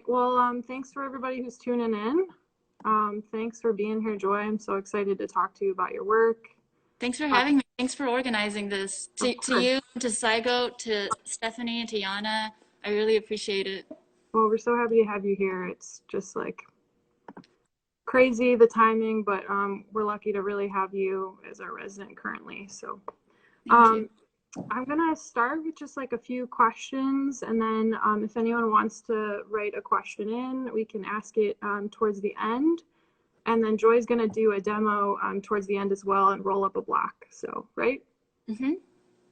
Well, thanks for everybody who's tuning in. Thanks for being here, Joy. I'm so excited to talk to you about your work. Thanks for Uh, having me. Thanks for organizing this. of To course. you, to Zygote, to Stephanie, and to Yana, I really appreciate it. Well, we're so happy to have you here. It's just like crazy the timing, but we're lucky to really have you as our resident currently. So Thank you. um, I'm gonna start with just like a few questions, and then if anyone wants to write a question in, we can ask it towards the end. And then Joy's gonna do a demo towards the end as well and roll up a block. So, right? hmm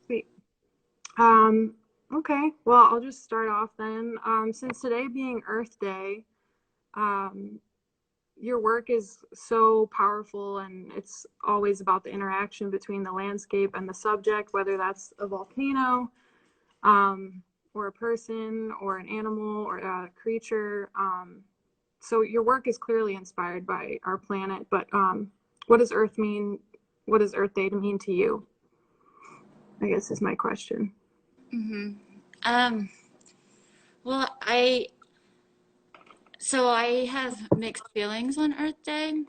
Sweet. Um, okay, well, I'll just start off then. Since today being Earth Day, um, your work is so powerful, and it's always about the interaction between the landscape and the subject, whether that's a volcano, or a person, or an animal, or a creature. So your work is clearly inspired by our planet, but what does Earth mean? What does Earth Day mean to you? I guess is my question. hmm Um, well, I have mixed feelings on Earth Day.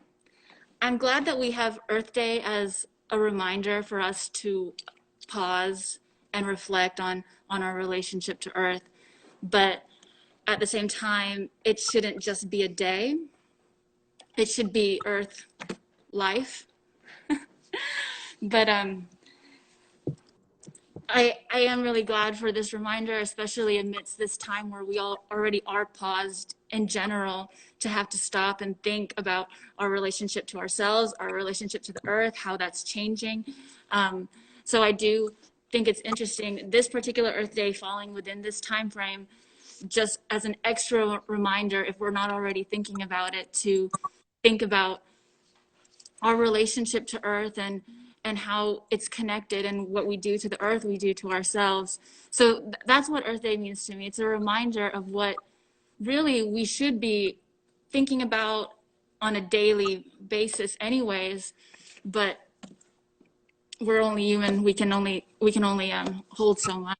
I'm glad that we have Earth Day as a reminder for us to pause and reflect on our relationship to Earth. But at the same time, it shouldn't just be a day. It should be Earth life. But I am really glad for this reminder, especially amidst this time where we all already are paused in general to have to stop and think about our relationship to ourselves, our relationship to the earth, how that's changing. So I do think it's interesting, this particular Earth Day falling within this time frame, just as an extra reminder, if we're not already thinking about it, to think about our relationship to earth and how it's connected, and what we do to the earth we do to ourselves. So that's what Earth Day means to me. It's a reminder of what really we should be thinking about on a daily basis anyways, but we're only human. We can only hold so much.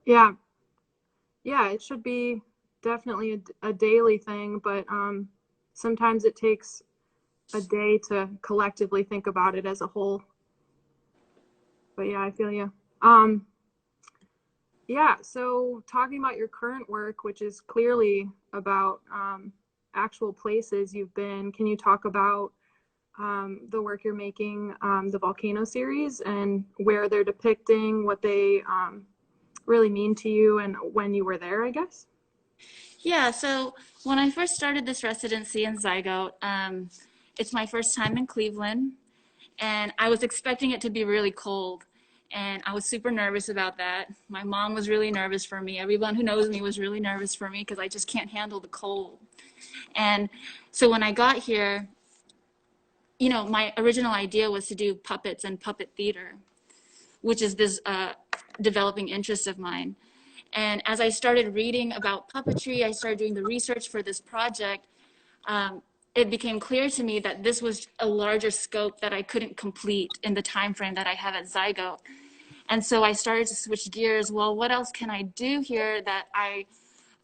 Yeah, yeah, it should be definitely a daily thing, but sometimes it takes a day to collectively think about it as a whole. But yeah, I feel you. Yeah, so talking about your current work, which is clearly about actual places you've been, can you talk about the work you're making, the volcano series, and where they're depicting what they really mean to you and when you were there, I guess? Yeah, so when I first started this residency in Zygote, it's my first time in Cleveland, and I was expecting it to be really cold. And I was super nervous about that. My mom was really nervous for me. Everyone who knows me was really nervous for me because I just can't handle the cold. And so when I got here, my original idea was to do puppets and puppet theater, which is this developing interest of mine. And as I started reading about puppetry, I started doing the research for this project. It became clear to me that this was a larger scope that I couldn't complete in the time frame that I have at Zygote. And so I started to switch gears. Well, what else can I do here that I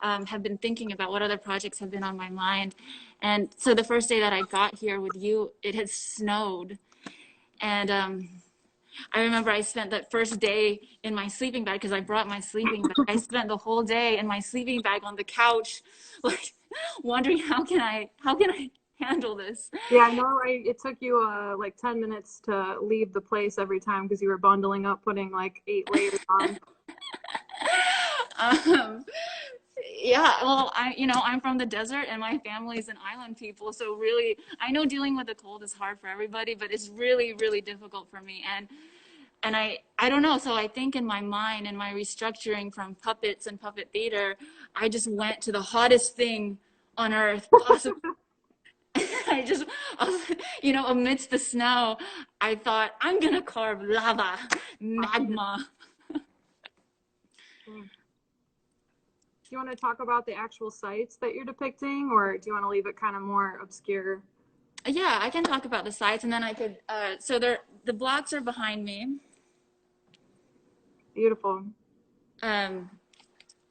have been thinking about? What other projects have been on my mind? And so the first day that I got here with you, it had snowed. And I remember I spent that first day in my sleeping bag because I brought my sleeping bag. I spent the whole day in my sleeping bag on the couch, like wondering how can I handle this. Yeah, I know, right? It took you like 10 minutes to leave the place every time because you were bundling up, putting like 8 layers on. Um, yeah, well, I'm from the desert and my family's an island people, so really, I know dealing with the cold is hard for everybody, but it's really, really difficult for me. And I don't know. So I think in my mind, in my restructuring from puppets and puppet theater, I just went to the hottest thing on earth possible. I just, amidst the snow, I thought, I'm gonna carve lava, magma. Do you want to talk about the actual sites that you're depicting, or do you want to leave it kind of more obscure? Yeah, I can talk about the sites, and then I could. So the blocks are behind me. Beautiful. Um,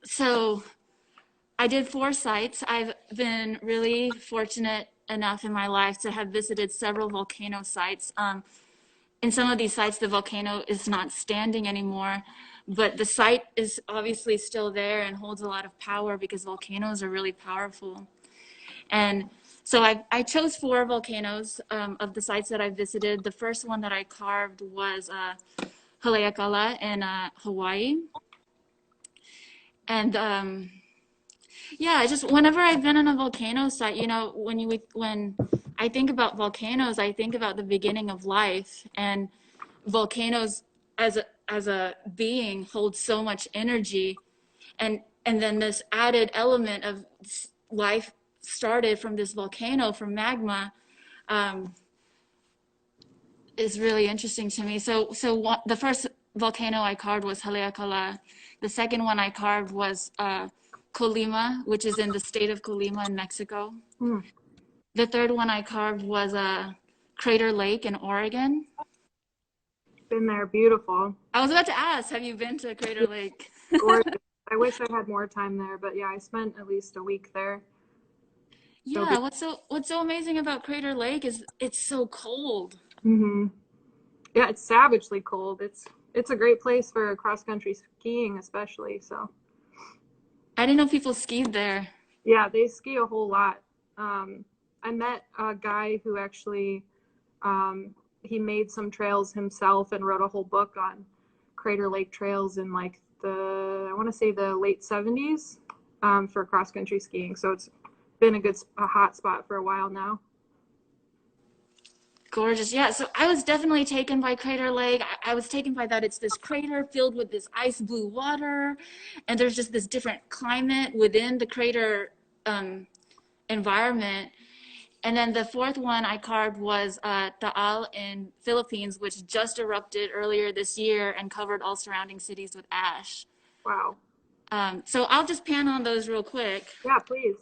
so I did 4 sites. I've been really fortunate enough in my life to have visited several volcano sites. In some of these sites, the volcano is not standing anymore, but the site is obviously still there and holds a lot of power because volcanoes are really powerful. And so I chose 4 volcanoes of the sites that I visited. The first one that I carved was Haleakala in Hawaii. And yeah, I just whenever I've been in a volcano site, when I think about volcanoes, I think about the beginning of life, and volcanoes as a being hold so much energy, and then this added element of life started from this volcano, from magma, um, is really interesting to me. The first volcano I carved was Haleakala. The second one I carved was Colima, which is in the state of Colima in Mexico. Hmm. The third one I carved was Crater Lake in Oregon. Been there, beautiful. I was about to ask, have you been to Crater Yeah, Lake? gorgeous. I wish I had more time there, but yeah, I spent at least a week there. So Yeah, what's so amazing about Crater Lake is it's so cold. hmm yeah, it's savagely cold. It's a great place for cross country skiing, especially. So I didn't know people skied there. yeah, they ski a whole lot. I met a guy who actually he made some trails himself and wrote a whole book on Crater Lake trails in like I want to say the late 70s for cross country skiing. So it's been a hot spot for a while now. Gorgeous. Yeah, so I was definitely taken by Crater Lake. I was taken by that it's this crater filled with this ice blue water, and there's just this different climate within the crater um, environment. And then the fourth one I carved was Taal in Philippines, which just erupted earlier this year and covered all surrounding cities with ash. Wow. So I'll just pan on those real quick. Yeah, please.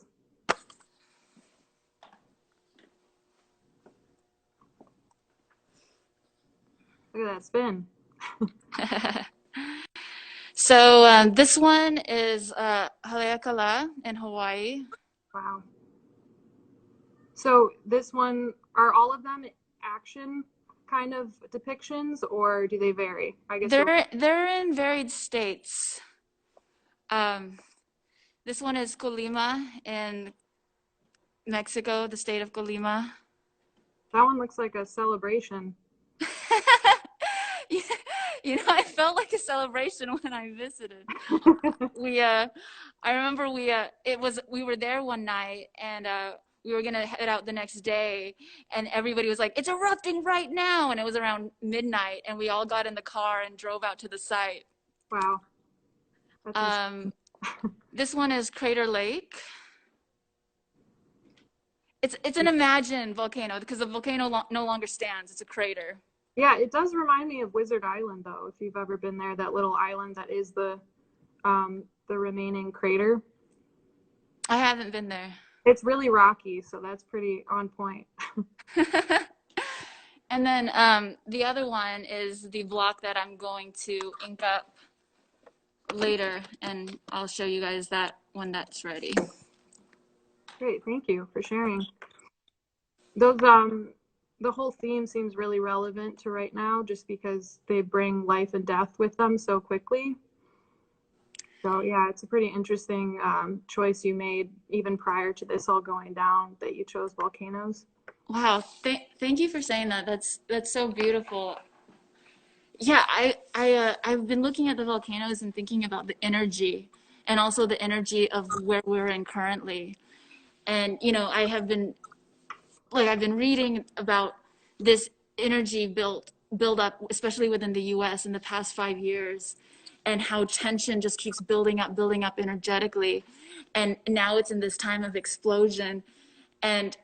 Look at that spin. So this one is Haleakala in Hawaii. Wow. So this one, are all of them action kind of depictions, or do they vary? I guess you'll. They're in varied states. Um, this one is Colima in Mexico, the state of Colima. That one looks like a celebration. I felt like a celebration when I visited. I remember we were there one night, and we were gonna head out the next day, and everybody was like, "It's erupting right now!" And it was around midnight, and we all got in the car and drove out to the site. Wow. That's Um, this one is Crater Lake. It's an imagined volcano because the volcano no longer stands. It's a crater. Yeah, it does remind me of Wizard Island, though, if you've ever been there, that little island that is the remaining crater. I haven't been there. It's really rocky, so that's pretty on point. And then the other one is the block that I'm going to ink up later, and I'll show you guys that when that's ready. Great, thank you for sharing. Those the whole theme seems really relevant to right now, just because they bring life and death with them so quickly. So yeah, it's a pretty interesting choice you made even prior to this all going down, that you chose volcanoes. Wow, thank you for saying that. That's so beautiful. Yeah, I've been looking at the volcanoes and thinking about the energy, and also the energy of where we're in currently. And I've been reading about this energy build up, especially within the US in the past 5 years, and how tension just keeps building up energetically. And now it's in this time of explosion. And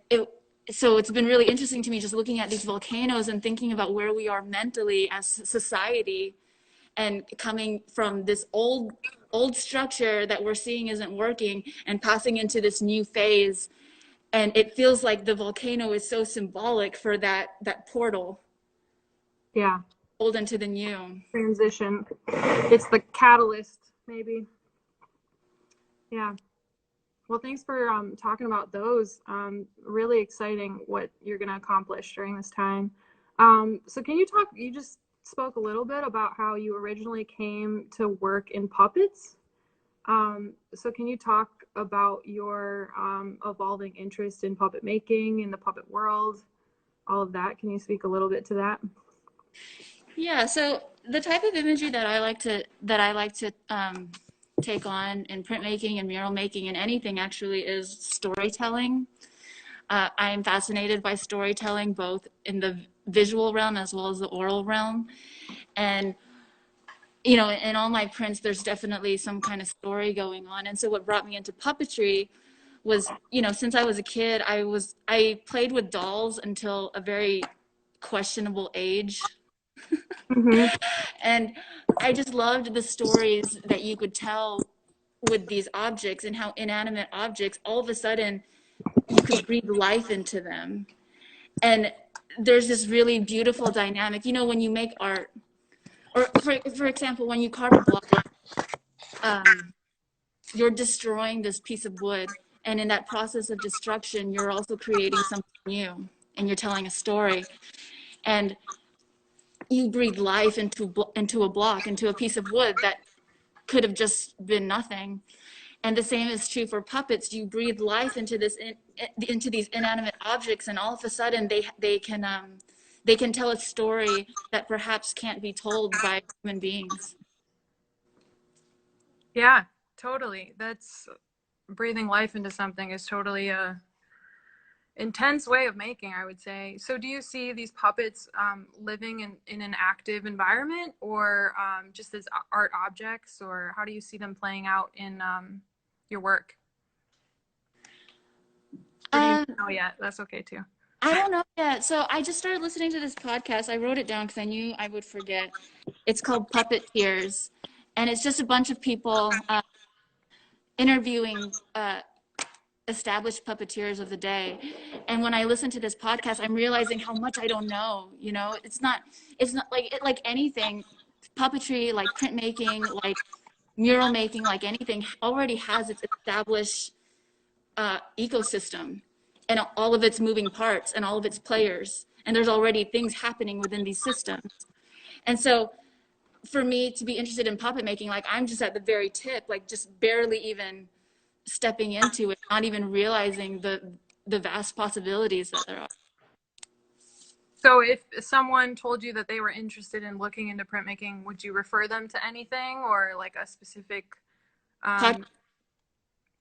so it's been really interesting to me just looking at these volcanoes and thinking about where we are mentally as society, and coming from this old structure that we're seeing isn't working and passing into this new phase. And it feels like the volcano is so symbolic for that portal, Yeah, old into the new. transition. It's the catalyst, maybe. Yeah. Well, thanks for talking about those. Really exciting what you're going to accomplish during this time. So, can you talk? You just spoke a little bit about how you originally came to work in puppets. So, can you talk about your evolving interest in puppet making, in the puppet world, all of that? Can you speak a little bit to that? Yeah, so the type of imagery that I like to take on in printmaking and mural making and anything actually is storytelling. I am fascinated by storytelling both in the visual realm as well as the oral realm. And in all my prints, there's definitely some kind of story going on. And so what brought me into puppetry was, since I was a kid, I played with dolls until a very questionable age. Mm-hmm. And I just loved the stories that you could tell with these objects and how inanimate objects, all of a sudden, you could breathe life into them. And there's this really beautiful dynamic. When you make art, or for example, when you carve a block, um, you're destroying this piece of wood. And in that process of destruction, you're also creating something new and you're telling a story. And you breathe life into a block, into a piece of wood that could have just been nothing. And the same is true for puppets. You breathe life into into these inanimate objects, and all of a sudden they can tell a story that perhaps can't be told by human beings. Yeah, totally. That's breathing life into something is totally a intense way of making, I would say. So do you see these puppets living in an active environment, or just as art objects, or how do you see them playing out in your work? Or do you Um, know yet? That's okay too. I don't know yet. So I just started listening to this podcast. I wrote it down because I knew I would forget. It's called Puppeteers, and it's just a bunch of people interviewing established puppeteers of the day. And when I listen to this podcast, I'm realizing how much I don't know. It's not like anything. Puppetry, like printmaking, like mural making, like anything, already has its established ecosystem and all of its moving parts and all of its players. And there's already things happening within these systems. And so for me to be interested in puppet making, like I'm just at the very tip, like just barely even stepping into it, not even realizing the vast possibilities that there are. So if someone told you that they were interested in looking into printmaking, would you refer them to anything, or like a specific Pod, um,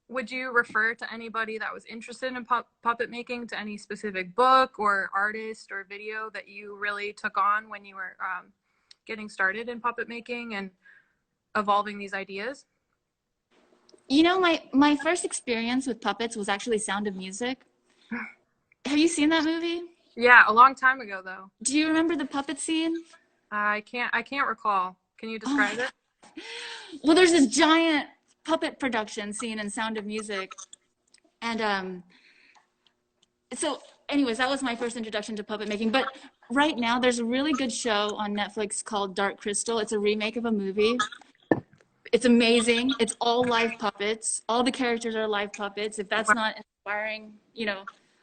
would you refer to anybody that was interested in puppet making to any specific book or artist or video that you really took on when you were getting started in puppet making and evolving these ideas? my first experience with puppets was actually Sound of Music. Have you seen that movie? Yeah, a long time ago though. Do you remember the puppet scene? I can't recall. Can you Oh, describe it? well, there's this giant puppet production scene in Sound of Music. And so anyways, that was my first introduction to puppet making. But right now there's a really good show on Netflix called Dark Crystal. It's a remake of a movie. It's amazing. It's all live puppets. All the characters are live puppets. If that's Wow. not inspiring,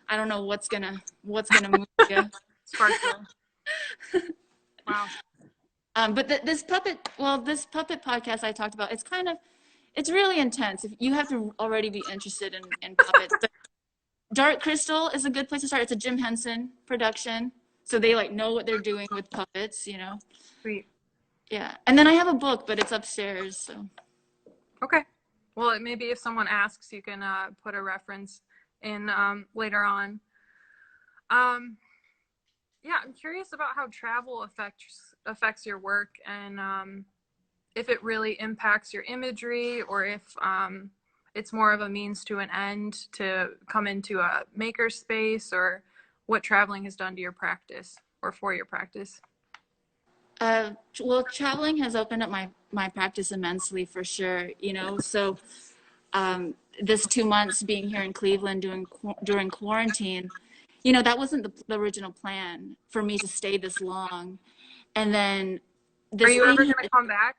I don't know what's gonna move you. Sparkle. Wow. But this puppet podcast I talked about, it's really intense. If you have to already be interested in puppets. But Dark Crystal is a good place to start. It's a Jim Henson production, so they like know what they're doing with puppets. Sweet. Yeah, and then I have a book, but it's upstairs. So Okay. Well, maybe if someone asks, you can put a reference in later on. Um, yeah, I'm curious about how travel affects your work, and if it really impacts your imagery, or if it's more of a means to an end to come into a maker space, or what traveling has done to your practice or for your practice. well, traveling has opened up my practice immensely for sure. So this 2 months being here in Cleveland during quarantine, that wasn't the original plan for me to stay this long. And then Are this you ever thing going to come back?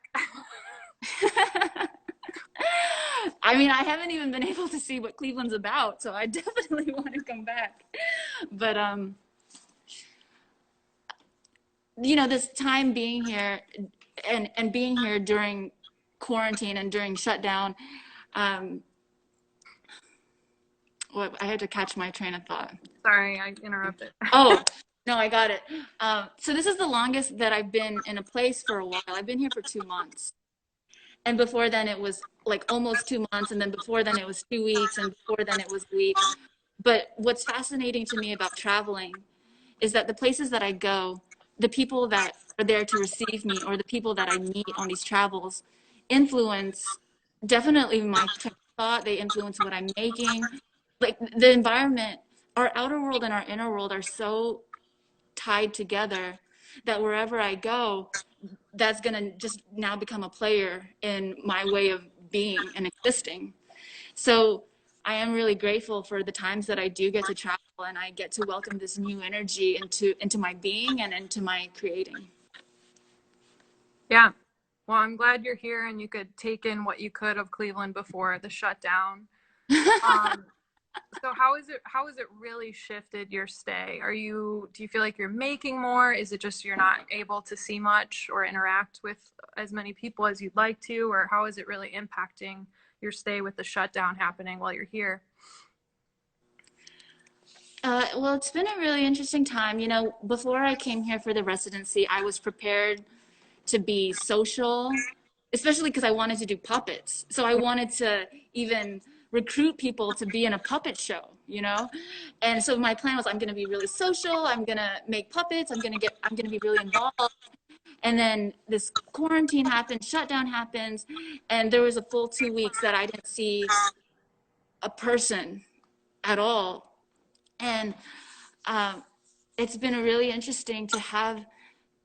I mean, I haven't even been able to see what Cleveland's about, so I definitely want to come back. But this time being here and being here during quarantine and during shutdown, um, what I had to catch my train of thought. Sorry, I interrupted. Oh, no, I got it. So this is the longest that I've been in a place for a while. I've been here for 2 months. And before then it was like almost 2 months. And then before then it was 2 weeks. And before then it was a week. But what's fascinating to me about traveling is that the places that I go, the people that are there to receive me or the people that I meet on these travels influence definitely my train of thought. They influence what I'm making. Like the environment, our outer world and our inner world are so tied together that wherever I go, that's going to just now become a player in my way of being and existing. So I am really grateful for the times that I do get to travel and I get to welcome this new energy into my being and into my creating. Yeah. Well, I'm glad you're here and you could take in what you could of Cleveland before the shutdown. Um, so how has it really shifted your stay? Do you feel like you're making more? Is it just you're not able to see much or interact with as many people as you'd like to, or how is it really impacting your stay with the shutdown happening while you're here? Well, it's been a really interesting time. Before I came here for the residency, I was prepared to be social, especially because I wanted to do puppets. So I wanted to even recruit people to be in a puppet show. And so my plan was I'm going to be really social, I'm going to make puppets, I'm going to be really involved. And then this quarantine happens, shutdown happens, and there was a full 2 weeks that I didn't see a person at all. And um, it's been really interesting to have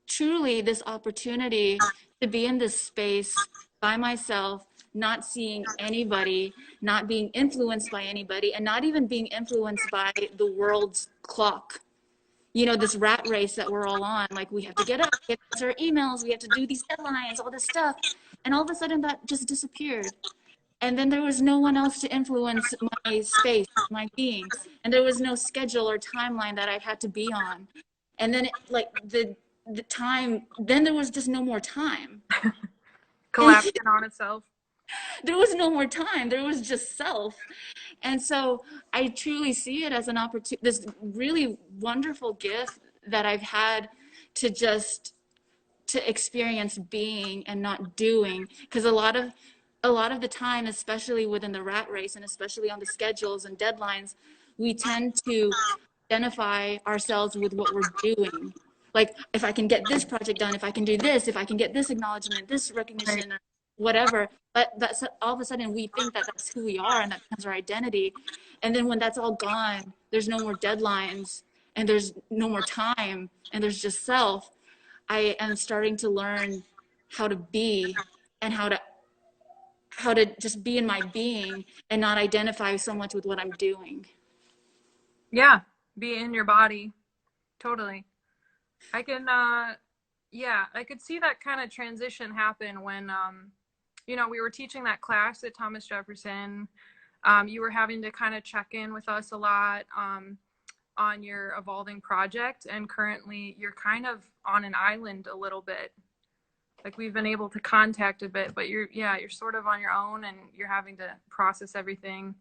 truly this opportunity to be in this space by myself, not seeing anybody, not being influenced by anybody, and not even being influenced by the world's clock. This rat race that we're all on. Like, we have to get up, we have to answer our emails, we have to do these deadlines, all this stuff. And all of a sudden that just disappeared. And then there was no one else to influence my space, my being. And there was no schedule or timeline that I had to be on. And then like the time, then there was just no more time. Collapsing on itself. There was no more time. There was just self. And so I truly see it as an opportunity, this really wonderful gift that I've had to experience being and not doing. Because a lot of the time, especially within the rat race and especially on the schedules and deadlines, we tend to identify ourselves with what we're doing. Like, if I can get this project done, if I can do this, if I can get this acknowledgement, this Right. recognition, or whatever, but that's all of a sudden we think that that's who we are and that becomes our identity. And then when that's all gone, there's no more deadlines and there's no more time and there's just self. I am starting to learn how to be and how to just be in my being and not identify so much with what I'm doing. Yeah. Be in your body. Totally. I can yeah, I could see that kind of transition happen when we were teaching that class at Thomas Jefferson. You were having to kind of check in with us a lot on your evolving project, and currently you're kind of on an island a little bit. Like, we've been able to contact a bit, but you're sort of on your own and you're having to process everything.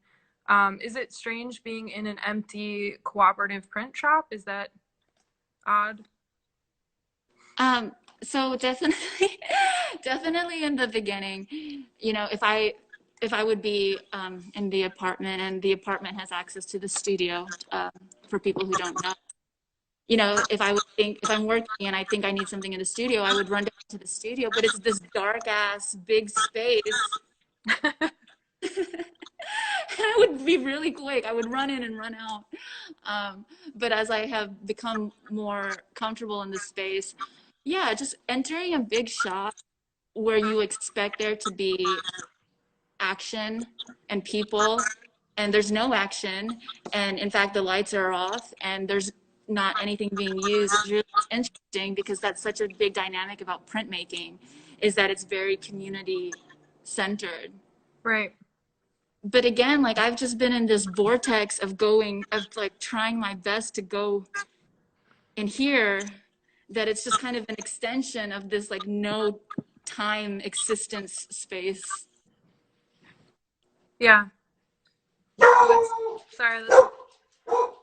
Is it strange being in an empty cooperative print shop? Is that odd? So definitely, definitely in the beginning, if I would be in the apartment and the apartment has access to the studio, for people who don't know, if I'm working and I think I need something in the studio, I would run down to the studio, but it's this dark ass big space. And I would be really quick. I would run in and run out. But as I have become more comfortable in the space, yeah, just entering a big shop where you expect there to be action and people, and there's no action. And in fact, the lights are off and there's not anything being used. It's really interesting because that's such a big dynamic about printmaking, is that it's very community centered. Right. but again, like I've just been in this vortex of going, of like trying my best to go in here, that it's just kind of an extension of this like no time existence space. Yeah. Oh, sorry, that's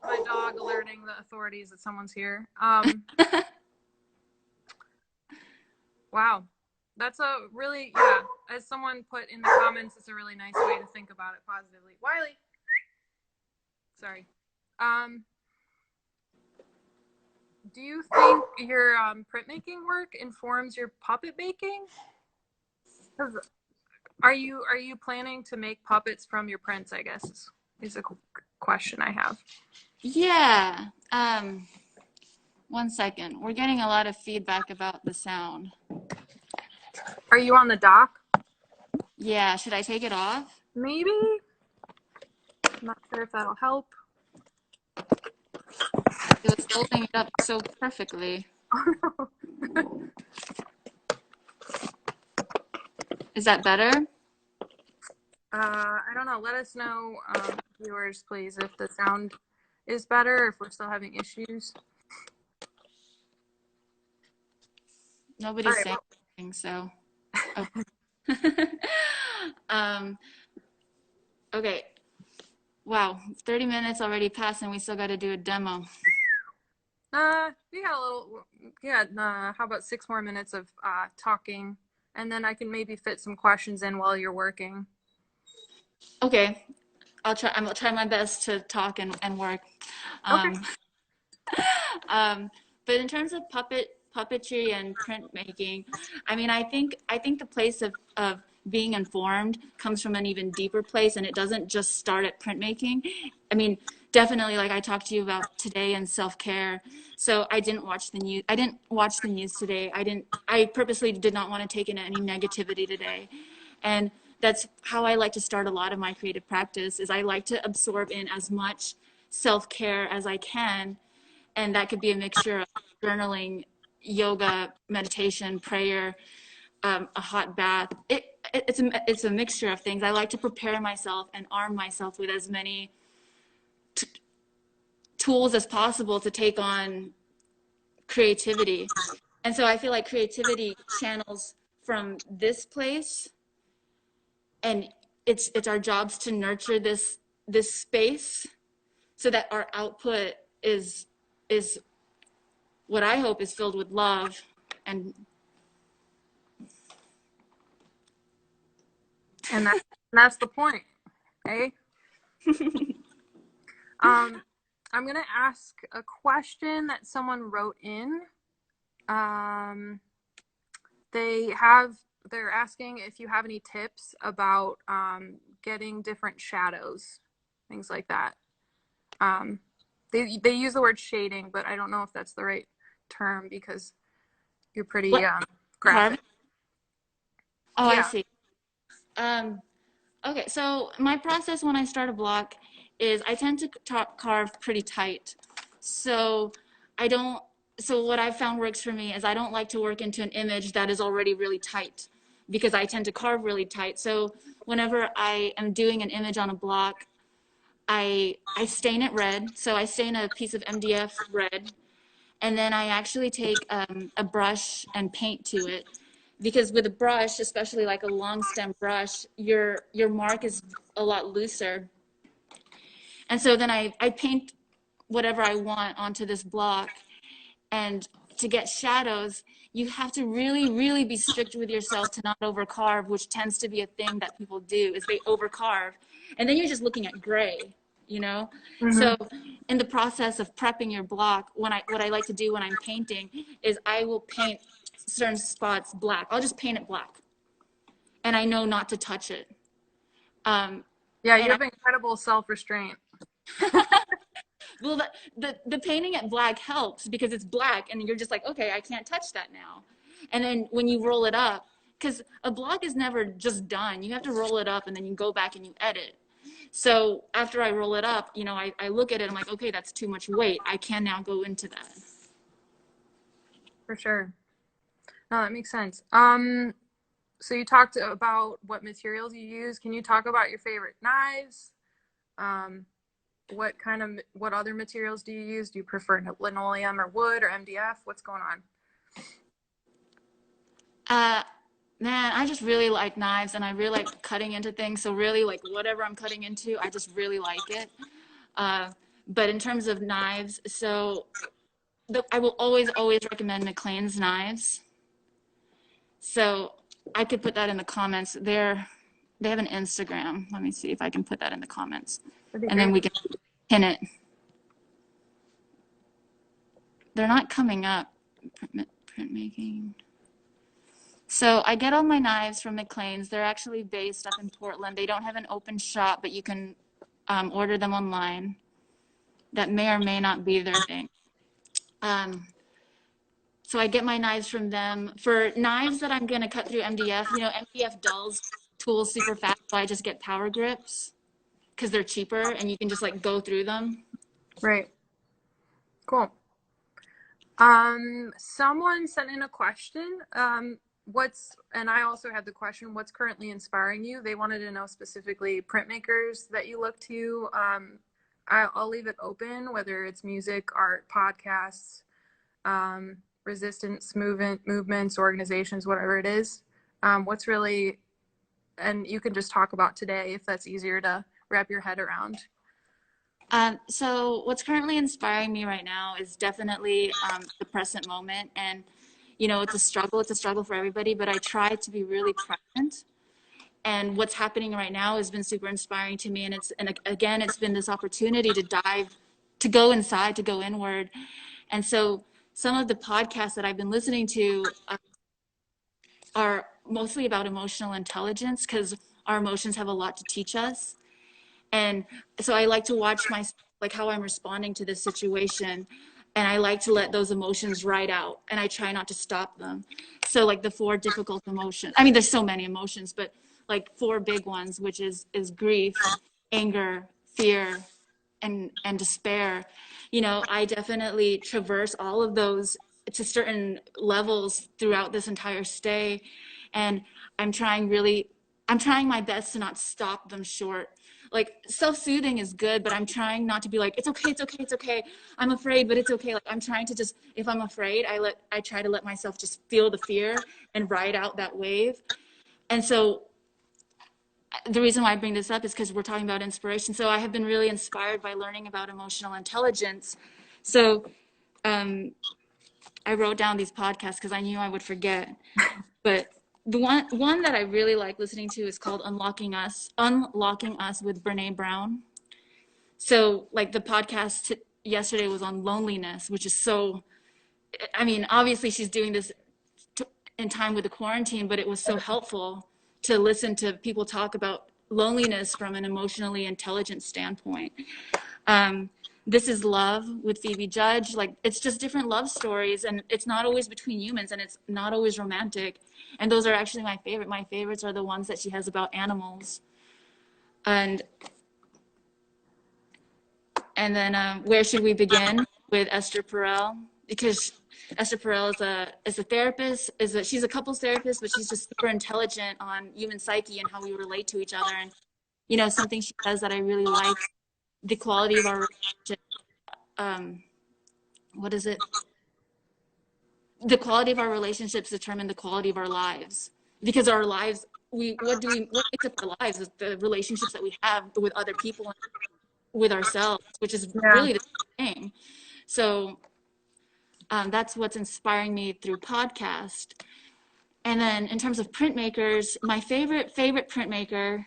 my dog alerting the authorities that someone's here. Wow. That's a really, yeah, as someone put in the comments, it's a really nice way to think about it positively. Wiley, sorry. Um, do you think your printmaking work informs your puppet making? 'Cause are you planning to make puppets from your prints, I guess, is a question I have. Yeah. One second. We're getting a lot of feedback about the sound. Are you on the dock? Yeah, should I take it off? Maybe? I'm not sure if that'll help. It was holding it up so perfectly. Is that better? I don't know. Let us know, viewers, please, if the sound is better, or if we're still having issues. All Nobody's right. saying Well, anything, so. Oh. um, okay. Wow, 30 minutes already passed and we still got to do a demo. we got a little. Yeah. How about 6 more minutes of talking, and then I can maybe fit some questions in while you're working. Okay, I'll try my best to talk and work. Okay. Um, um, but in terms of puppetry and printmaking, I mean, I think the place of being informed comes from an even deeper place, and it doesn't just start at printmaking. I mean, definitely, like I talked to you about today and self-care. So I didn't watch the news. I didn't watch the news today. I purposely did not want to take in any negativity today, and that's how I like to start a lot of my creative practice. Is I like to absorb in as much self-care as I can, and that could be a mixture of journaling, yoga, meditation, prayer, a hot bath. It's a mixture of things. I like to prepare myself and arm myself with as many tools as possible to take on creativity. And so I feel like creativity channels from this place, and it's our jobs to nurture this space so that our output is what I hope is filled with love and And that's the point, eh? Um, I'm gonna ask a question that someone wrote in. Um, they have they're asking if you have any tips about getting different shadows, things like that. Um, they use the word shading, but I don't know if that's the right term because you're pretty what graphic. carve. Oh, I Yeah. see. Um, okay, so my process when I start a block is I tend to carve pretty tight. So I don't, so what I've found works for me is I don't like to work into an image that is already really tight because I tend to carve really tight. So whenever I am doing an image on a block, I stain it red. So I stain a piece of MDF red, and then I actually take a brush and paint to it, because with a brush, especially like a long stem brush, your mark is a lot looser. And so then I paint whatever I want onto this block. And to get shadows, you have to really, really be strict with yourself to not overcarve, which tends to be a thing that people do, is they overcarve. And then you're just looking at gray, you know? Mm-hmm. So in the process of prepping your block, what I like to do when I'm painting is I will paint certain spots black. I'll just paint it black. And I know not to touch it. Um, Yeah, you and I have incredible self-restraint. Well, the painting it black helps because it's black and you're just like, okay, I can't touch that now. And then when you roll it up, because a block is never just done, you have to roll it up and then you go back and you edit. So after I roll it up, I look at it, I'm like, okay, that's too much weight. I can now go into that. For sure. No, that makes sense. so you talked about what materials you use. Can you talk about your favorite knives? Um, what other materials do you use? Do you prefer linoleum or wood or MDF? What's going on? Uh, Man, I just really like knives and I really like cutting into things. So really like whatever I'm cutting into, I just really like it. Uh, but in terms of knives, I will always recommend McLean's knives. So I could put that in the comments. They have an Instagram. Let me see if I can put that in the comments. That'd be And then great. we can pin it. They're not coming up. Printmaking. So I get all my knives from McLean's. They're actually based up in Portland. They don't have an open shop, but you can order them online. That may or may not be their thing. Um, so I get my knives from them. For knives that I'm going to cut through MDF, MDF dulls tools super fast, so I just get power grips because they're cheaper and you can just like go through them. Right. Cool. Someone sent in a question. And I also had the question, what's currently inspiring you? They wanted to know specifically printmakers that you look to. I'll leave it open, whether it's music, art, podcasts, resistance movements, organizations, whatever it is. What's really, and you can just talk about today if that's easier to wrap your head around. So what's currently inspiring me right now is definitely the present moment. And, it's a struggle. It's a struggle for everybody, but I try to be really present. And what's happening right now has been super inspiring to me. And again, it's been this opportunity to go inside, to go inward. And so some of the podcasts that I've been listening to are mostly about emotional intelligence because our emotions have a lot to teach us. And so I like to watch like how I'm responding to this situation. And I like to let those emotions ride out and I try not to stop them. So like the four difficult emotions, I mean, there's so many emotions, but like four big ones, which is grief, anger, fear, and despair. I definitely traverse all of those to certain levels throughout this entire stay. And I'm trying really, I'm trying my best to not stop them short. Like self-soothing is good, but I'm trying not to be like, it's okay, it's okay, it's okay. I'm afraid, but it's okay. Like I'm trying to just, if I'm afraid, I try to let myself just feel the fear and ride out that wave. And so the reason why I bring this up is because we're talking about inspiration. So I have been really inspired by learning about emotional intelligence. So I wrote down these podcasts because I knew I would forget. But the one that I really like listening to is called Unlocking Us with Brene Brown. So like the podcast yesterday was on loneliness, which is so, I mean, obviously she's doing this in time with the quarantine, but it was so helpful to listen to people talk about loneliness from an emotionally intelligent standpoint. This is Love with Phoebe Judge. Like it's just different love stories, and it's not always between humans, and it's not always romantic. And those are actually my favorite. My favorites are the ones that she has about animals. And then Where Should We Begin with Esther Perel, because Esther Perel is a therapist, she's a couples therapist, but she's just super intelligent on human psyche and how we relate to each other. And something she says that I really like, the quality of our relationship. What is it? The quality of our relationships determine the quality of our lives, because our lives, what makes up our lives is the relationships that we have with other people and with ourselves, which is Yeah. really the thing. So that's what's inspiring me through podcast. And then in terms of printmakers, my favorite printmaker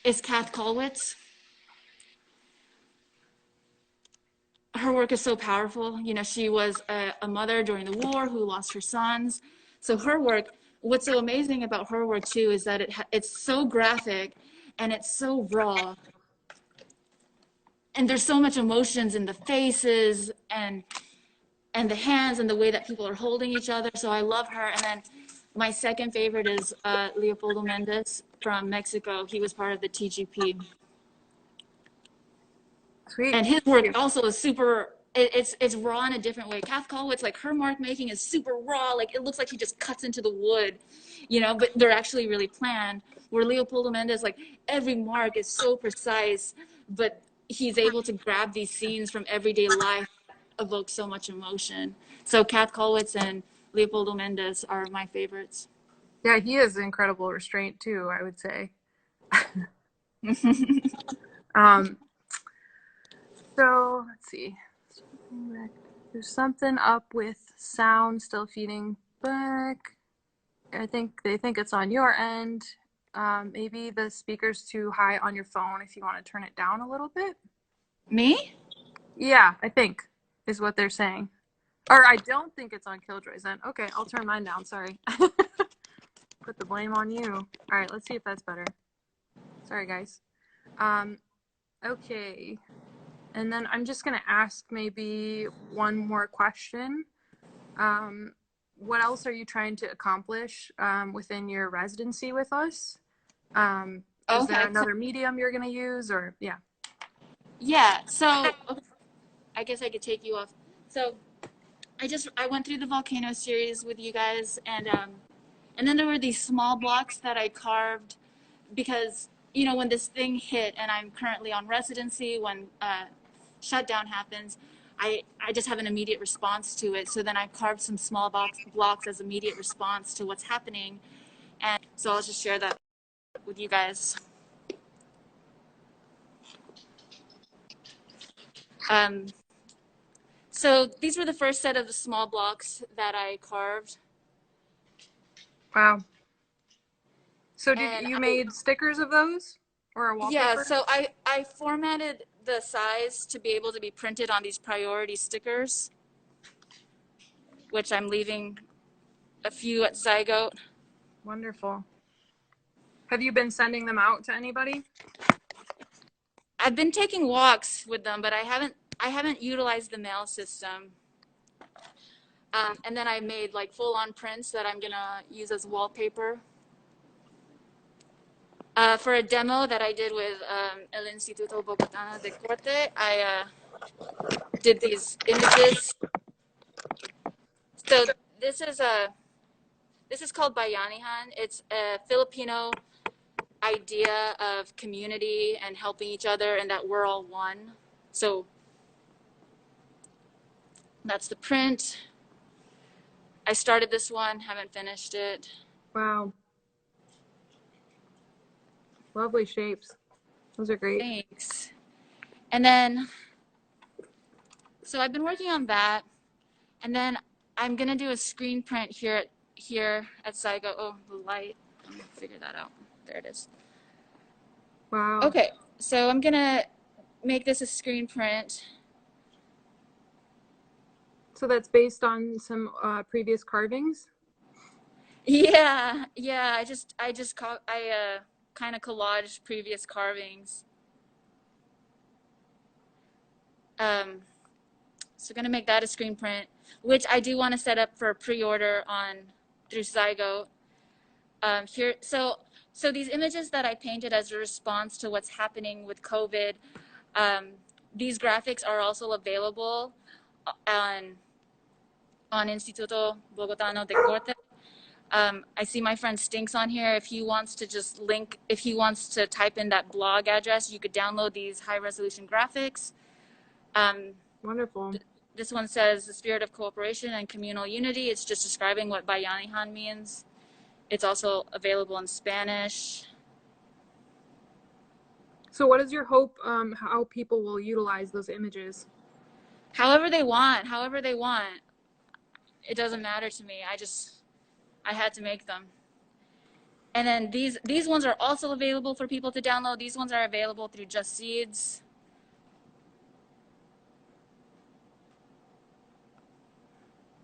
is Kath Kolwitz. Her work is so powerful. She was a mother during the war who lost her sons. So her work, what's so amazing about her work too is that it's so graphic and it's so raw. And there's so much emotions in the faces and the hands and the way that people are holding each other. So I love her. And then my second favorite is Leopoldo Mendes from Mexico. He was part of the TGP. Sweet. And his work also is super it's raw in a different way. Kath Kollwitz, like her mark making is super raw. Like it looks like she just cuts into the wood, you know, but they're actually really planned. Where Leopoldo Mendez, like every mark is so precise, but he's able to grab these scenes from everyday life, evoke so much emotion. So Kath Kollwitz and Leopoldo Mendez are my favorites. Yeah, he has incredible restraint too, I would say. Um, so let's see. There's something up with sound still feeding back. I think they think it's on your end. Maybe the speaker's too high on your phone if you want to turn it down a little bit. Me? Yeah, I think is what they're saying. Or I don't think it's on Killjoy's end. Okay, I'll turn mine down. Sorry. Put the blame on you. All right, let's see if that's better. Sorry, guys. Okay. And then I'm just going to ask maybe one more question. What else are you trying to accomplish within your residency with us? Is there Okay. another medium you're going to use or yeah? Yeah. So okay, I guess I could take you off. So I went through the volcano series with you guys, and then there were these small blocks that I carved because when this thing hit, and I'm currently on residency when shutdown happens. I just have an immediate response to it. So then I carved some small blocks as immediate response to what's happening. And so I'll just share that with you guys. Um, so these were the first set of the small blocks that I carved. Wow. So did And you made stickers of those or a yeah, wallpaper? so I formatted the size to be able to be printed on these priority stickers, which I'm leaving a few at Zygote. Wonderful. Have you been sending them out to anybody? I've been taking walks with them, but I haven't utilized the mail system. And then I made like full-on prints that I'm gonna use as wallpaper. For a demo that I did with El Instituto Bogotano de Corte, I did these images. So this is a this is called Bayanihan. It's a Filipino idea of community and helping each other, and that we're all one. So that's the print. I started this one, haven't finished it. Wow. Lovely shapes. Those are great. Thanks. And then, so I've been working on that, and then I'm gonna do a screen print here at Saigo. Oh, the light. Let me figure that out. There it is. Wow. Okay, so I'm gonna make this a screen print. So that's based on some previous carvings? Yeah, yeah. I kind of collaged previous carvings. Um, so gonna make that a screen print, which I do want to set up for pre-order on through Zygo. Here, so these images that I painted as a response to what's happening with COVID, um, these graphics are also available on Instituto Bogotano de Corte. I see my friend Stinks on here. If he wants to just if he wants to type in that blog address, you could download these high resolution graphics. Um, Wonderful. this one says the spirit of cooperation and communal unity. It's just describing what Bayanihan means. It's also available in Spanish. So what is your hope how people will utilize those images? However they want, however they want. It doesn't matter to me. I had to make them. And then these ones are also available for people to download. These ones are available through Just Seeds.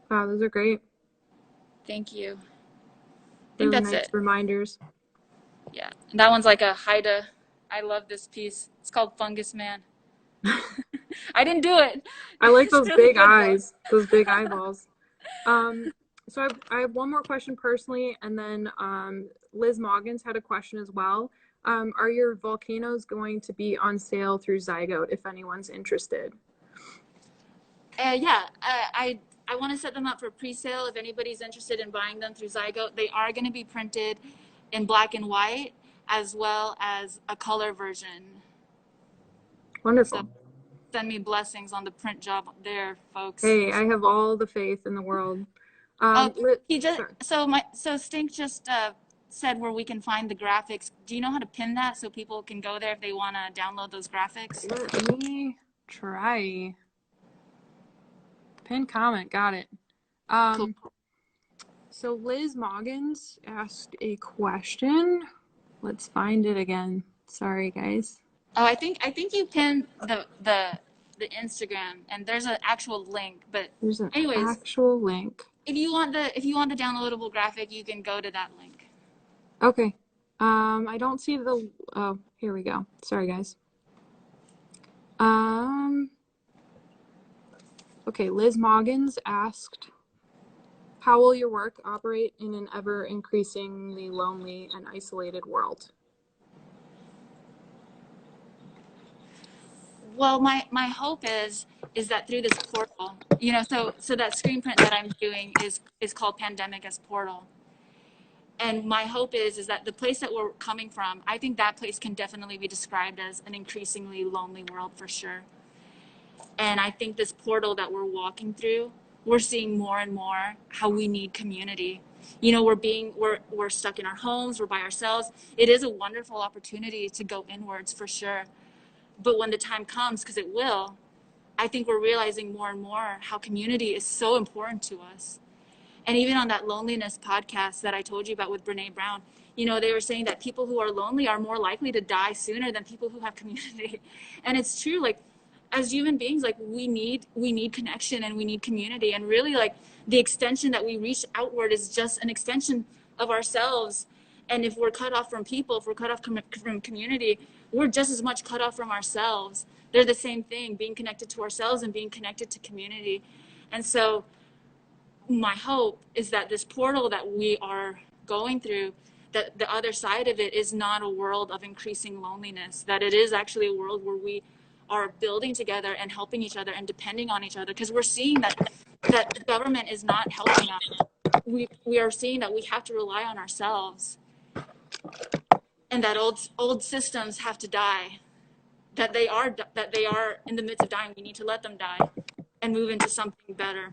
Wow, those are great. Thank you. I think Really that's nice it. reminders. Yeah. And that one's like a Haida. I love this piece. It's called Fungus Man. I didn't do it. I like It's those really big good though. eyes, those big eyeballs. So I have one more question personally, and then Liz Moggins had a question as well. Are your volcanoes going to be on sale through Zygote if anyone's interested? Yeah, I want to set them up for pre-sale if anybody's interested in buying them through Zygote. They are going to be printed in black and white as well as a color version. So Wonderful. send me blessings on the print job there, folks. Hey, I have all the faith in the world. Oh, Lit, he just sorry. so Stink just said where we can find the graphics. Do you know how to pin that so people can go there if they want to download those graphics? Let me try. Pin comment, got it. Cool. So Liz Moggins asked a question. Let's find it again. Sorry, guys. Oh, I think you pinned the Instagram and there's an actual link. But There's an anyways, actual link. if you want the downloadable graphic, you can go to that link. Okay. I don't see the. Oh, here we go. Sorry, guys. Okay. Liz Moggins asked, "How will your work operate in an ever increasingly lonely and isolated world?" Well, my hope is that through this portal, so that screen print that I'm doing is called Pandemic as Portal. And my hope is that the place that we're coming from, I think that place can definitely be described as an increasingly lonely world for sure. And I think this portal that we're walking through, we're seeing more and more how we need community. We're stuck in our homes, we're by ourselves. It is a wonderful opportunity to go inwards for sure. But when the time comes, because it will, I think we're realizing more and more how community is so important to us. And even on that loneliness podcast that I told you about with Brene Brown, they were saying that people who are lonely are more likely to die sooner than people who have community. And it's true, like as human beings, like we need connection and we need community. And really like the extension that we reach outward is just an extension of ourselves. And if we're cut off from people, if we're cut off from community, we're just as much cut off from ourselves. They're the same thing, being connected to ourselves and being connected to community. And so my hope is that this portal that we are going through, that the other side of it is not a world of increasing loneliness, that it is actually a world where we are building together and helping each other and depending on each other, because we're seeing that the government is not helping us. We are seeing that we have to rely on ourselves, and that old systems have to die, that they are in the midst of dying. We need to let them die and move into something better.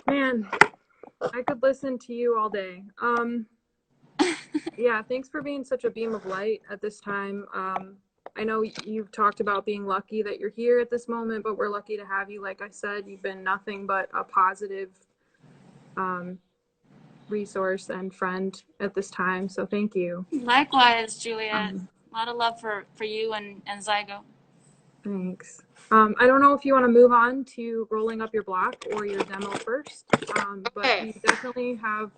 Man, I could listen to you all day. Yeah, thanks for being such a beam of light at this time. I know you've talked about being lucky that you're here at this moment, but we're lucky to have you. Like I said, you've been nothing but a positive resource and friend at this time. So thank you. Likewise, Juliette. Um, A lot of love for you and Zygo. Thanks. I don't know if you want to move on to rolling up your block or your demo first, but Okay. you definitely have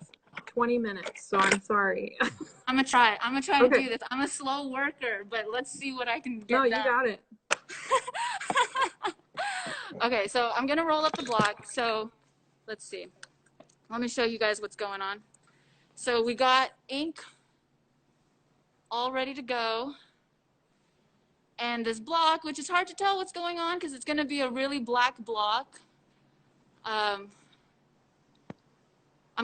20 minutes, so I'm sorry. I'm gonna try. I'm gonna try Okay. to do this. I'm a slow worker, but let's see what I can No, get you done. got it. Okay, so I'm gonna roll up the block. So let's see. Let me show you guys what's going on. So we got ink all ready to go. And this block, which is hard to tell what's going on because it's gonna be a really black block. I'm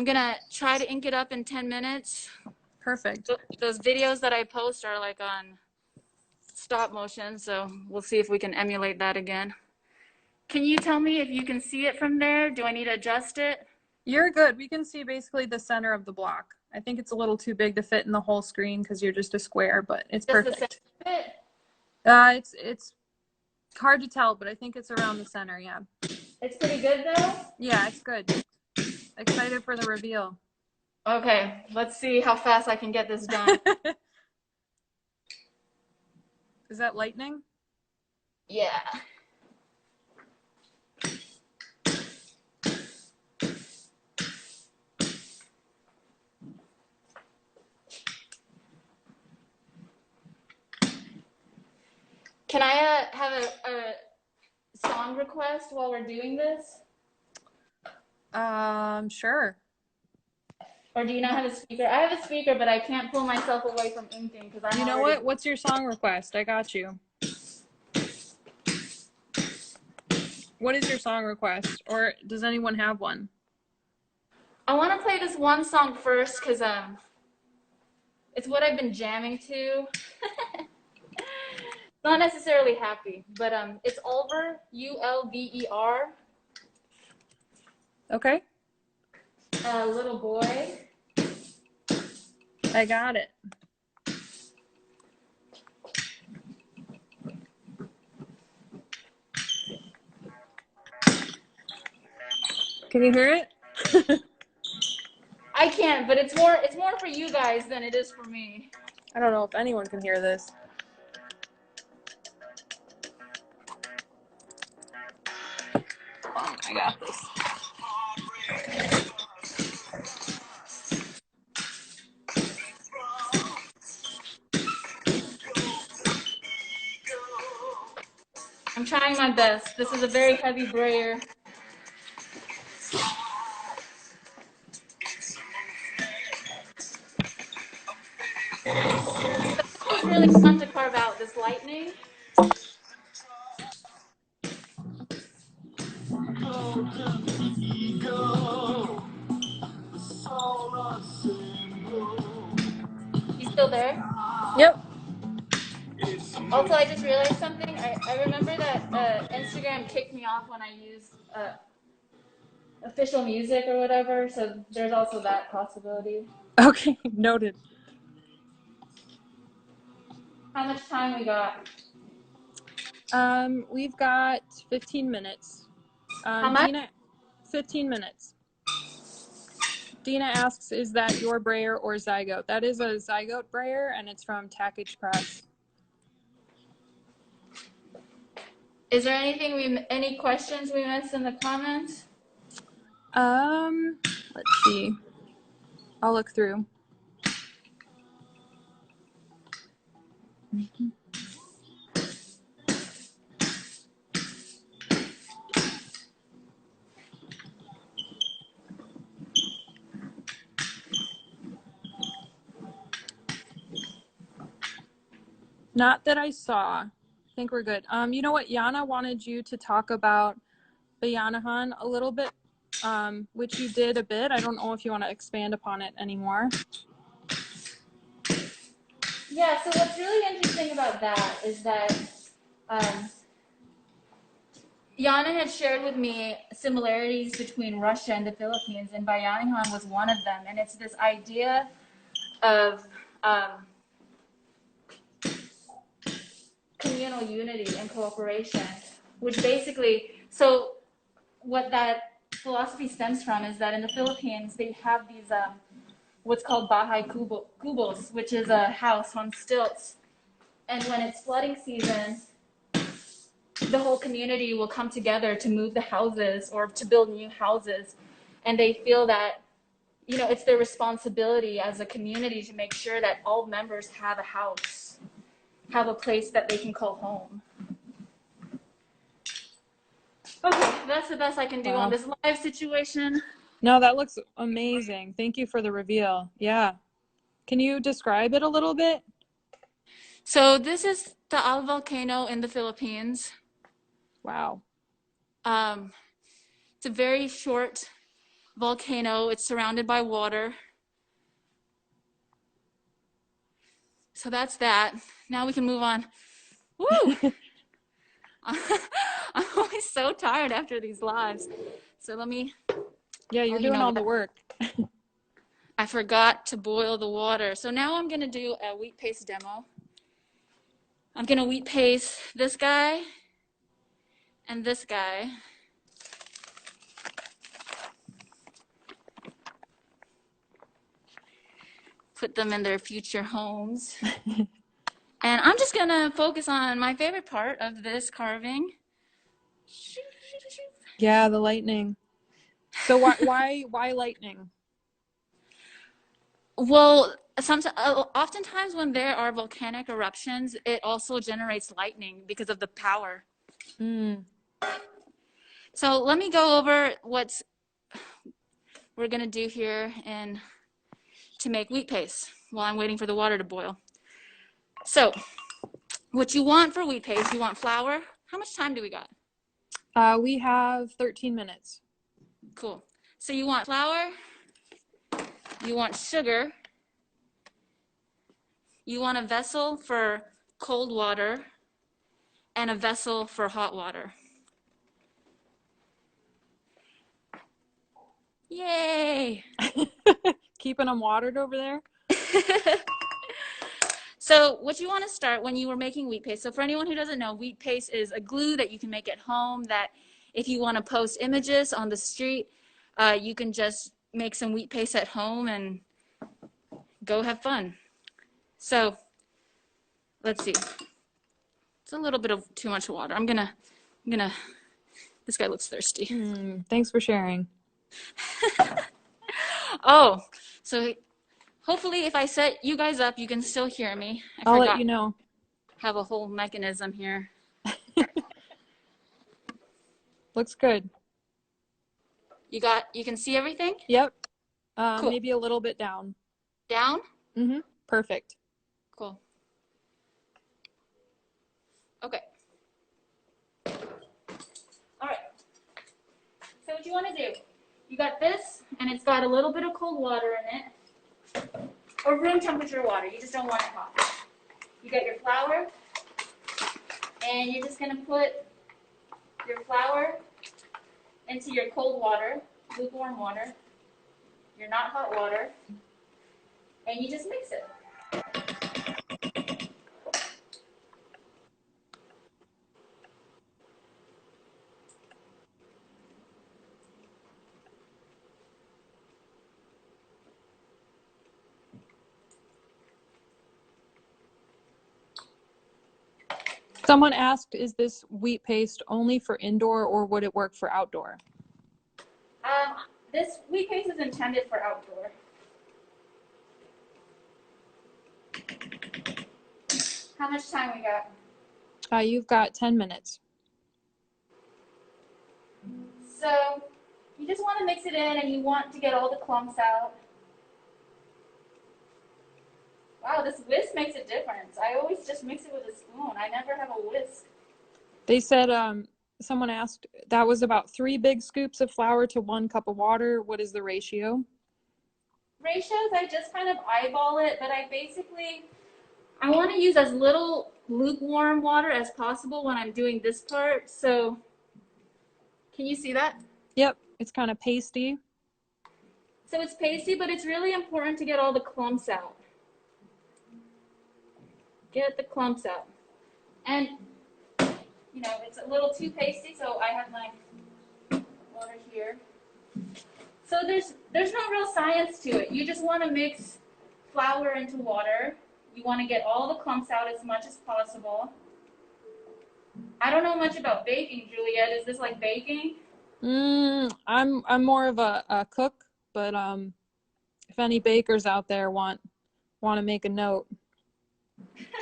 gonna try to ink it up in 10 minutes. Perfect. Those videos that I post are like on stop motion, so we'll see if we can emulate that again. Can you tell me if you can see it from there? Do I need to adjust it? You're good. We can see basically the center of the block. I think it's a little too big to fit in the whole screen because you're just a square, but it's Just the center perfect. of it? It's hard to tell, but I think it's around the center. Yeah. It's pretty good though? Yeah, it's good. Excited for the reveal. Okay, let's see how fast I can get this done. Is that lightning? Yeah. Can I have a song request while we're doing this? Sure. Or do you not have a speaker? I have a speaker, but I can't pull myself away from inking because I'm You know already... what? What's your song request? I got you. what is your song request? Or does anyone have one? I want to play this one song first because it's what I've been jamming to. Not necessarily happy, but it's Ulver, Ulver. Okay. Little boy. I got it. Can you hear it? I can't, but it's more for you guys than it is for me. I don't know if anyone can hear this. I got this. I'm trying my best. This is a very heavy brayer. It's really fun to carve out this lightning. You still there? Yep. Also, I just realized something. I remember that Instagram kicked me off when I used official music or whatever, so there's also that possibility. Okay, noted. How much time we got? We've got 15 minutes. How much? Dina, 15 minutes. Dina asks, is that your brayer or Zygote? That is a Zygote brayer, and it's from Tackage Press. Is there any questions we missed in the comments? Let's see. I'll look through. Not that I saw. I think we're good. You know what? Yana wanted you to talk about Bayanahan a little bit, which you did a bit. I don't know if you want to expand upon it anymore. Yeah, so what's really interesting about that is that Yana had shared with me similarities between Russia and the Philippines, and Bayanihan was one of them. And it's this idea of communal unity and cooperation, which basically, so what that philosophy stems from is that in the Philippines, they have these what's called bahay kubos, which is a house on stilts. And when it's flooding season, the whole community will come together to move the houses or to build new houses. And they feel that, you know, it's their responsibility as a community to make sure that all members have a house, have a place that they can call home. Okay, that's the best I can do on this live situation. No, that looks amazing. Thank you for the reveal. Yeah. Can you describe it a little bit? So this is Taal volcano in the Philippines. Wow. It's a very short volcano. It's surrounded by water. So that's that. Now we can move on. Woo! I'm always so tired after these lives. So let me. Yeah, you're doing all the work. I forgot to boil the water. So now I'm going to do a wheat paste demo. I'm going to wheat paste this guy and this guy. Put them in their future homes. And I'm just going to focus on my favorite part of this carving. Yeah, the lightning. So why lightning? Well, oftentimes when there are volcanic eruptions, it also generates lightning because of the power. So let me go over what we're going to do here and to make wheat paste while I'm waiting for the water to boil. So what you want for wheat paste, you want flour. How much time do we got? We have 13 minutes. Cool. So you want flour, you want sugar, you want a vessel for cold water, and a vessel for hot water. Yay! Keeping them watered over there? So what you want to start when you were making wheat paste. So for anyone who doesn't know, wheat paste is a glue that you can make at home that if you want to post images on the street, you can just make some wheat paste at home and go have fun. So let's see. It's a little bit of too much water. I'm gonna, this guy looks thirsty. Thanks for sharing. Oh, so hopefully if I set you guys up, you can still hear me. I'll let you know. Have a whole mechanism here. Looks good. You can see everything? Yep. Cool. Maybe a little bit down. Down? Mm-hmm. Perfect. Cool. Okay. All right. So what you want to do, you got this, and it's got a little bit of cold water in it, or room temperature water. You just don't want it hot. You got your flour, and you're just going to put your flour into your cold water, lukewarm water, your not hot water, and you just mix it. Someone asked, is this wheat paste only for indoor or would it work for outdoor? This wheat paste is intended for outdoor. How much time we got? You've got 10 minutes. So you just want to mix it in and you want to get all the clumps out. Wow, this whisk makes a difference. I always just mix it with a spoon. I never have a whisk. They said, someone asked, that was about 3 big scoops of flour to 1 cup of water. What is the ratio? Ratios, I just kind of eyeball it, but I want to use as little lukewarm water as possible when I'm doing this part. So can you see that? Yep, it's kind of pasty. So it's pasty, but it's really important to get all the clumps out. Get the clumps out. And, you know, it's a little too pasty, so I have my water here. So there's no real science to it. You just want to mix flour into water. You want to get all the clumps out as much as possible. I don't know much about baking, Juliette. Is this like baking? I'm more of a cook, but if any bakers out there want to make a note.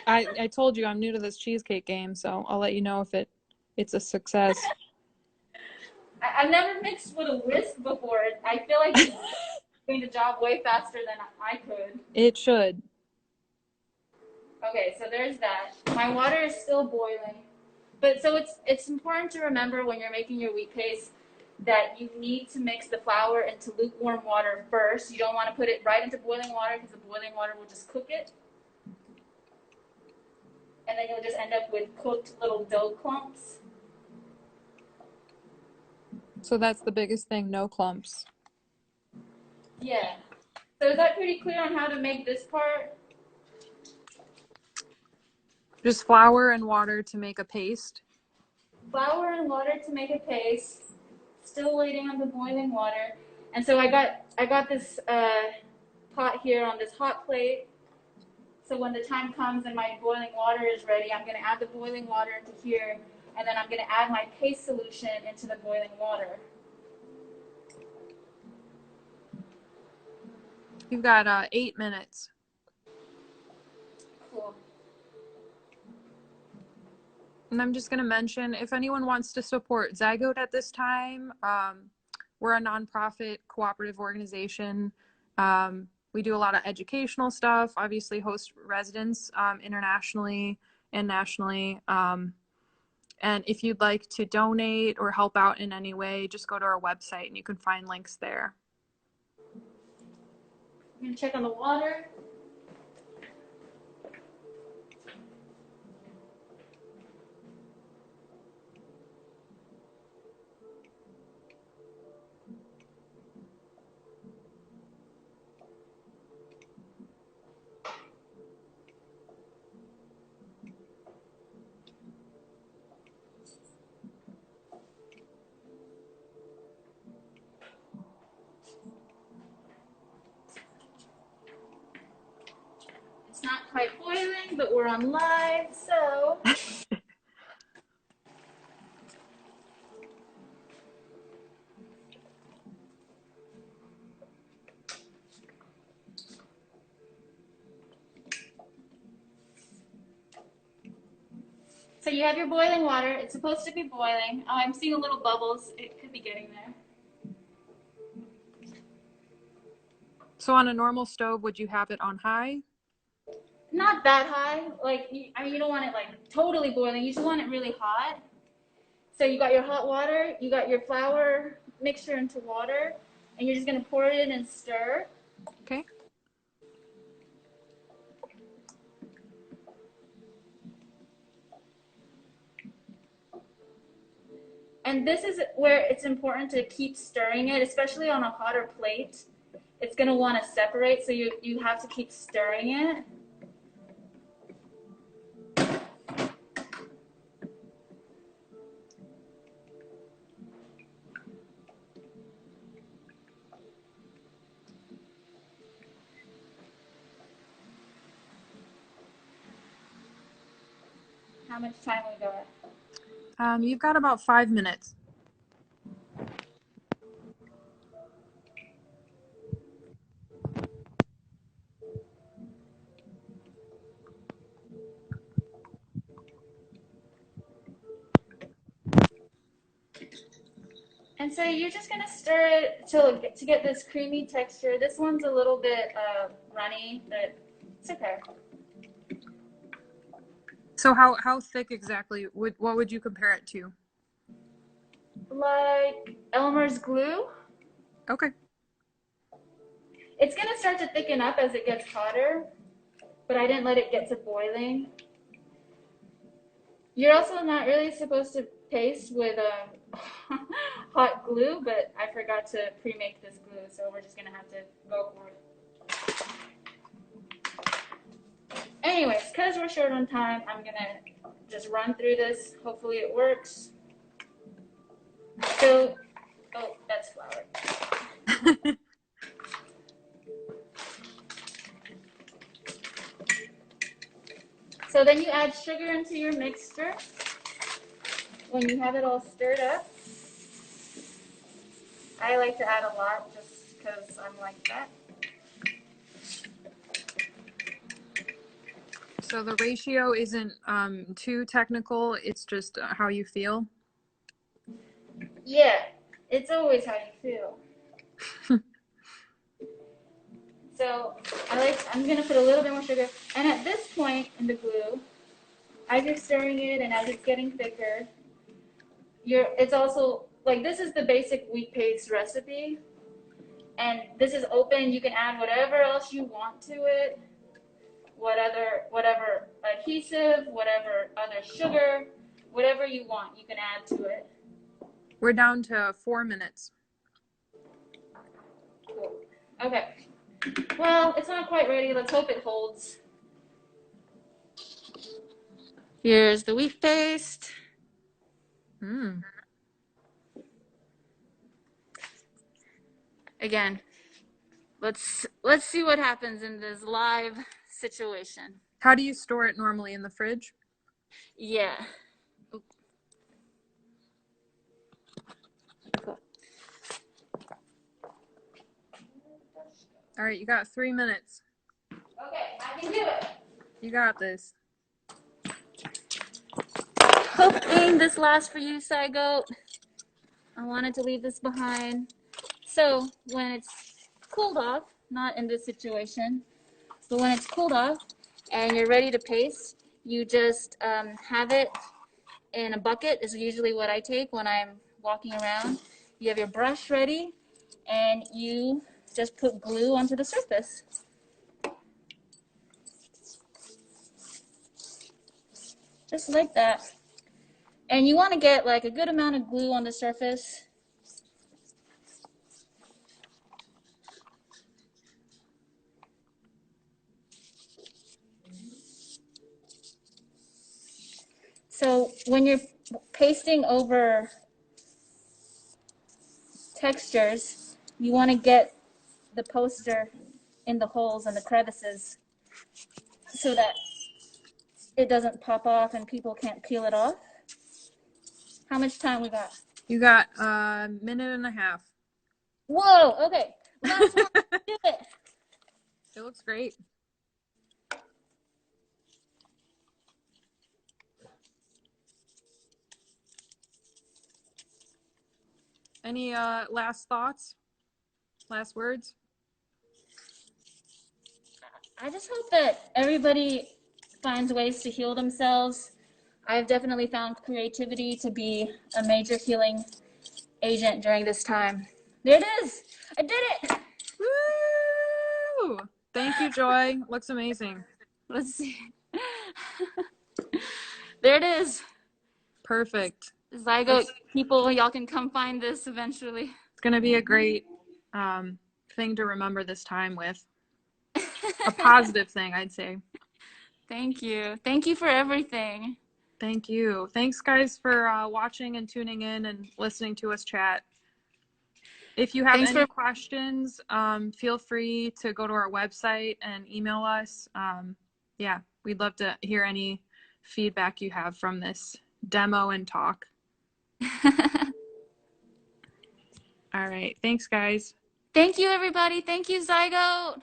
I told you I'm new to this cheesecake game, so I'll let you know if it's a success. I've never mixed with a whisk before. I feel like it's doing the job way faster than I could. It should. Okay, so there's that. My water is still boiling. But so it's important to remember when you're making your wheat paste that you need to mix the flour into lukewarm water first. You don't want to put it right into boiling water because the boiling water will just cook it. And then you'll just end up with cooked little dough clumps. So that's the biggest thing, no clumps. Yeah. So is that pretty clear on how to make this part? Just flour and water to make a paste. Flour and water to make a paste. Still waiting on the boiling water. And so I got this pot here on this hot plate. So when the time comes and my boiling water is ready, I'm going to add the boiling water into here, and then I'm going to add my paste solution into the boiling water. You've got 8 minutes. Cool. And I'm just going to mention, if anyone wants to support Zygote at this time, we're a nonprofit cooperative organization. We do a lot of educational stuff, obviously host residents internationally and nationally. And if you'd like to donate or help out in any way, just go to our website and you can find links there. I'm gonna check on the water. It's not quite boiling, but we're on live, so. So you have your boiling water. It's supposed to be boiling. Oh, I'm seeing a little bubbles. It could be getting there. So on a normal stove, would you have it on high? Not that high. Like, I mean, you don't want it like totally boiling. You just want it really hot. So you got your hot water, you got your flour mixture into water, and you're just gonna pour it in and stir. Okay. And this is where it's important to keep stirring it, especially on a hotter plate. It's gonna want to separate, so you have to keep stirring it. How much time we got? You've got about 5 minutes. And so you're just gonna stir it to get this creamy texture. This one's a little bit runny, but it's okay. So how thick exactly what would you compare it to? Like Elmer's glue. Okay. It's gonna start to thicken up as it gets hotter, but I didn't let it get to boiling. You're also not really supposed to paste with hot glue, but I forgot to pre-make this glue, so we're just gonna have to go for it. Anyways, because we're short on time, I'm gonna just run through this. Hopefully it works. So, oh, that's flour. So then you add sugar into your mixture when you have it all stirred up. I like to add a lot just because I'm like that. So the ratio isn't too technical, it's just how you feel? Yeah, it's always how you feel. So I'm gonna put a little bit more sugar. And at this point in the glue, as you're stirring it and as it's getting thicker, it's also, like, this is the basic wheat paste recipe. And this is open, you can add whatever else you want to it. Whatever adhesive, whatever other sugar, whatever you want, you can add to it. We're down to 4 minutes. Cool. Okay. Well, it's not quite ready. Let's hope it holds. Here's the wheat paste. Again, let's see what happens in this live situation. How do you store it normally, in the fridge? Yeah. Cool. All right, you got 3 minutes. Okay, I can do it. You got this. Hoping this lasts for you, Zygote. I wanted to leave this behind. So when it's cooled off, not in this situation, but when it's cooled off and you're ready to paste, you just have it in a bucket is usually what I take when I'm walking around. You have your brush ready, and you just put glue onto the surface. Just like that. And you want to get like a good amount of glue on the surface. So when you're pasting over textures, you want to get the poster in the holes and the crevices so that it doesn't pop off and people can't peel it off. How much time we got? You got a minute and a half. Whoa, okay. Last one. Do it. It looks great. Any last thoughts? Last words? I just hope that everybody finds ways to heal themselves. I've definitely found creativity to be a major healing agent during this time. There it is. I did it. Woo! Thank you, Joy. Looks amazing. Let's see. There it is. Perfect. Zygote people, y'all can come find this eventually. It's going to be a great thing to remember this time with. A positive thing, I'd say. Thank you. Thank you for everything. Thank you. Thanks, guys, for watching and tuning in and listening to us chat. If you have any questions, feel free to go to our website and email us. Yeah, we'd love to hear any feedback you have from this demo and talk. All right. Thanks, guys. Thank you, everybody. Thank you, Zygote.